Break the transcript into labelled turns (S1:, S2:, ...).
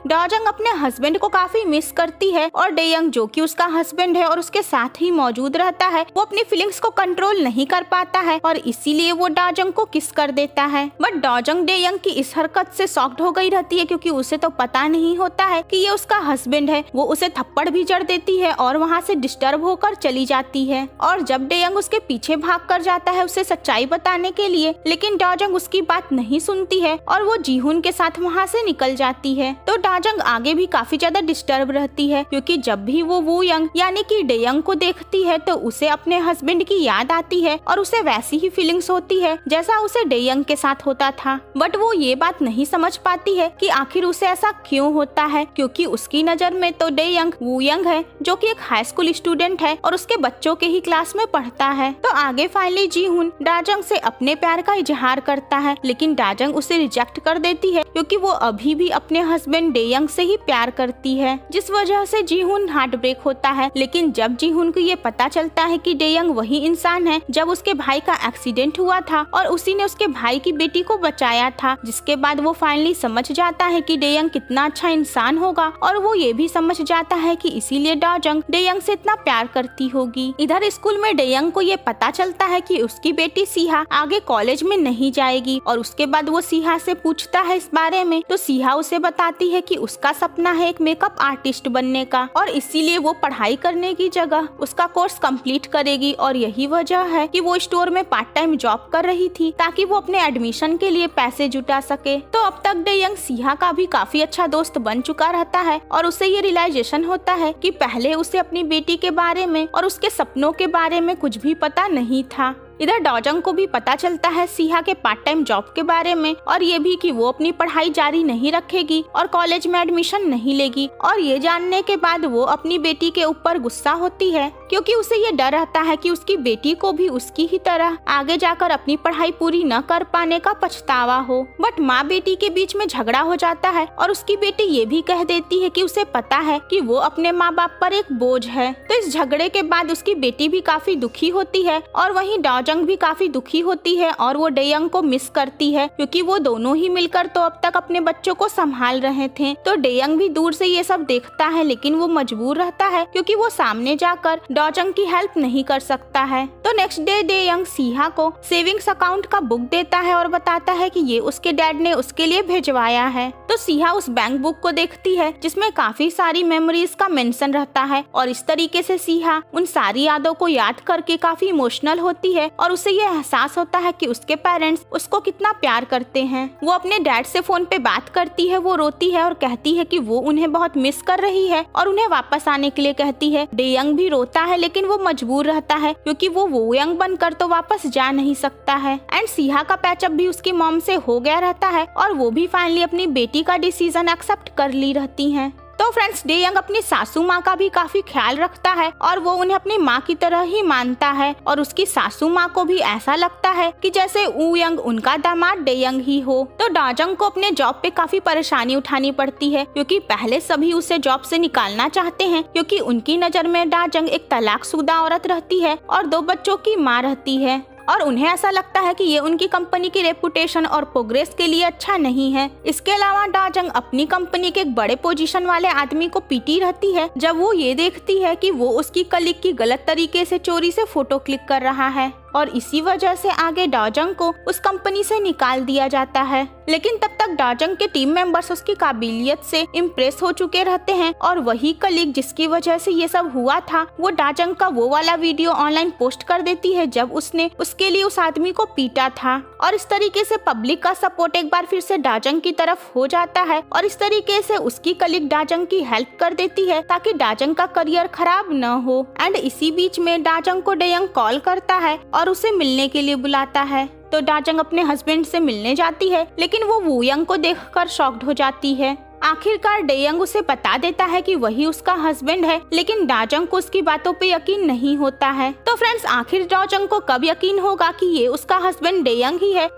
S1: डोजंग अपने हस्बैंड को काफी मिस करती है और डेयंग जो कि उसका हस्बैंड है और उसके साथ ही मौजूद रहता है, वो अपनी फीलिंग्स को कंट्रोल नहीं कर पाता है और इसीलिए वो डोजंग को किस कर देता है। बट डोजंग डेयंग की इस हरकत से शॉक्ड हो गई रहती है क्योंकि उसे तो पता नहीं होता है कि ये उसका हस्बैंड है। वो उसे थप्पड़ भी जड़ देती है और वहाँ से डिस्टर्ब होकर चली जाती है। और जब डेयंग उसके पीछे भाग कर जाता है उसे सच्चाई बताने के लिए, लेकिन डोजंग उसकी बात नहीं सुनती है और वो जीहुन के साथ वहाँ से निकल जाती है। तो डोजंग आगे भी काफी ज्यादा डिस्टर्ब रहती है क्योंकि जब भी वो वू यंग यानी कि डेयंग को देखती है तो उसे अपने हस्बैंड की याद आती है और उसे वैसी ही फीलिंग्स होती है जैसा उसे डेयंग के साथ होता था। बट वो ये बात नहीं समझ पाती है कि आखिर उसे ऐसा क्यों होता है, क्योंकि उसकी नजर में तो डेयंग वू यंग है जो कि एक हाई स्कूल स्टूडेंट है और उसके बच्चों के ही क्लास में पढ़ता है। तो आगे फाइनली जीहुन डोजंग से अपने प्यार का इजहार करता है, लेकिन डोजंग उसे रिजेक्ट कर देती है क्योंकि वो अभी भी अपने हस्बैंड डेयंग से ही प्यार करती है, जिस वजह से जीहुन हार्ट ब्रेक होता है। लेकिन जब जीहुन को ये पता चलता है कि डेयंग वही इंसान है जब उसके भाई का एक्सीडेंट हुआ था और उसी ने उसके भाई की बेटी को बचाया था, जिसके बाद वो फाइनली समझ जाता है कि डेयंग कितना अच्छा इंसान होगा और वो ये भी समझ जाता है कि इसीलिए डोजंग डेयंग से इतना प्यार करती होगी। इधर स्कूल में डेयंग को ये पता चलता है कि उसकी बेटी सिहा आगे कॉलेज में नहीं जाएगी और उसके बाद वो सिहा से पूछता है इस बारे में, तो सिहा उसे बताती है कि उसका सपना है एक मेकअप आर्टिस्ट बनने का और इसीलिए वो पढ़ाई करने की जगह उसका कोर्स कंप्लीट करेगी और यही वजह है कि वो स्टोर में पार्ट टाइम जॉब कर रही थी ताकि वो अपने एडमिशन के लिए पैसे जुटा सके। तो अब तक डेयंग सिहा का भी काफी अच्छा दोस्त बन चुका रहता है और उसे ये रियलाइजेशन होता है कि पहले उसे अपनी बेटी के बारे में और उसके सपनों के बारे में कुछ भी पता नहीं था। इधर डोजंग को भी पता चलता है सिहा के पार्ट टाइम जॉब के बारे में और ये भी कि वो अपनी पढ़ाई जारी नहीं रखेगी और कॉलेज में एडमिशन नहीं लेगी। और ये जानने के बाद वो अपनी बेटी के ऊपर गुस्सा होती है क्योंकि उसे ये डर रहता है कि उसकी बेटी को भी उसकी ही तरह आगे जाकर अपनी पढ़ाई पूरी न कर पाने का पछतावा हो। बट माँ बेटी के बीच में झगड़ा हो जाता है और उसकी बेटी ये भी कह देती है कि उसे पता है कि वो अपने माँ बाप पर एक बोझ है। तो इस झगड़े के बाद उसकी बेटी भी काफी दुखी होती है और वहीं डोजंग भी काफी दुखी होती है और वो डेयंग को मिस करती है क्योंकि वो दोनों ही मिलकर तो अब तक अपने बच्चों को संभाल रहे थे। तो डेयंग भी दूर से ये सब देखता है लेकिन वो मजबूर रहता है क्योंकि वो सामने जाकर डोजंग की हेल्प नहीं कर सकता है। तो नेक्स्ट डे डेयंग सिहा को सेविंग्स अकाउंट का बुक देता है और बताता है कि ये उसके डैड ने उसके लिए भेजवाया है। तो सिहा उस बैंक बुक को देखती है जिसमें काफी सारी मेमोरीज का मेंशन रहता है और इस तरीके से सिहा उन सारी यादों को याद करके काफी इमोशनल होती है और उसे ये एहसास होता है कि उसके पेरेंट्स उसको कितना प्यार करते हैं। वो अपने डैड से फोन पे बात करती है, वो रोती है और कहती है कि वो उन्हें बहुत मिस कर रही है और उन्हें वापस आने के लिए कहती है। डेयंग भी रोता है लेकिन वो मजबूर रहता है क्योंकि वो वू यंग बनकर तो वापस जा नहीं सकता है। एंड सिहा का पैचअप भी उसकी मॉम से हो गया रहता है और वो भी फाइनली अपनी बेटी का डिसीजन एक्सेप्ट कर ली रहती है। तो फ्रेंड्स, डेयंग अपनी सासू माँ का भी काफी ख्याल रखता है और वो उन्हें अपनी माँ की तरह ही मानता है और उसकी सासू माँ को भी ऐसा लगता है कि जैसे वू यंग उनका दामाद डेयंग ही हो। तो डोजंग को अपने जॉब पे काफी परेशानी उठानी पड़ती है क्योंकि पहले सभी उसे जॉब से निकालना चाहते हैं क्योंकि उनकी नजर में डोजंग एक तलाकशुदा औरत रहती है और 2 बच्चों की माँ रहती है और उन्हें ऐसा लगता है कि ये उनकी कंपनी की रेपुटेशन और प्रोग्रेस के लिए अच्छा नहीं है। इसके अलावा डोजंग अपनी कंपनी के एक बड़े पोजीशन वाले आदमी को पीटी रहती है जब वो ये देखती है कि वो उसकी कलीग की गलत तरीके से चोरी से फोटो क्लिक कर रहा है और इसी वजह से आगे डोजंग को उस कंपनी से निकाल दिया जाता है। लेकिन तब तक डोजंग के टीम मेंबर्स उसकी काबिलियत से इम्प्रेस हो चुके रहते हैं और वही कलीग जिसकी वजह से ये सब हुआ था वो डोजंग का वो वाला वीडियो ऑनलाइन पोस्ट कर देती है जब उसने उसके लिए उस आदमी को पीटा था। और इस तरीके से पब्लिक का सपोर्ट एक बार फिर से डोजंग की तरफ हो जाता है और इस तरीके से उसकी कलीग डोजंग की हेल्प कर देती है ताकि डोजंग का करियर खराब न हो। एंड इसी बीच में डोजंग को डेयंग कॉल करता है और उसे मिलने के लिए बुलाता है। तो डोजंग अपने हस्बैंड से मिलने जाती है लेकिन वो वू यंग को देखकर शॉक्ड हो जाती है। आखिरकार डेयंग उसे बता देता है कि वही उसका हस्बैंड है लेकिन डोजंग को उसकी बातों पे यकीन नहीं होता है। तो फ्रेंड्स, आखिर डोजंग को कब यकीन होगा कि ये उसका हस्बैंड डेयंग ही है,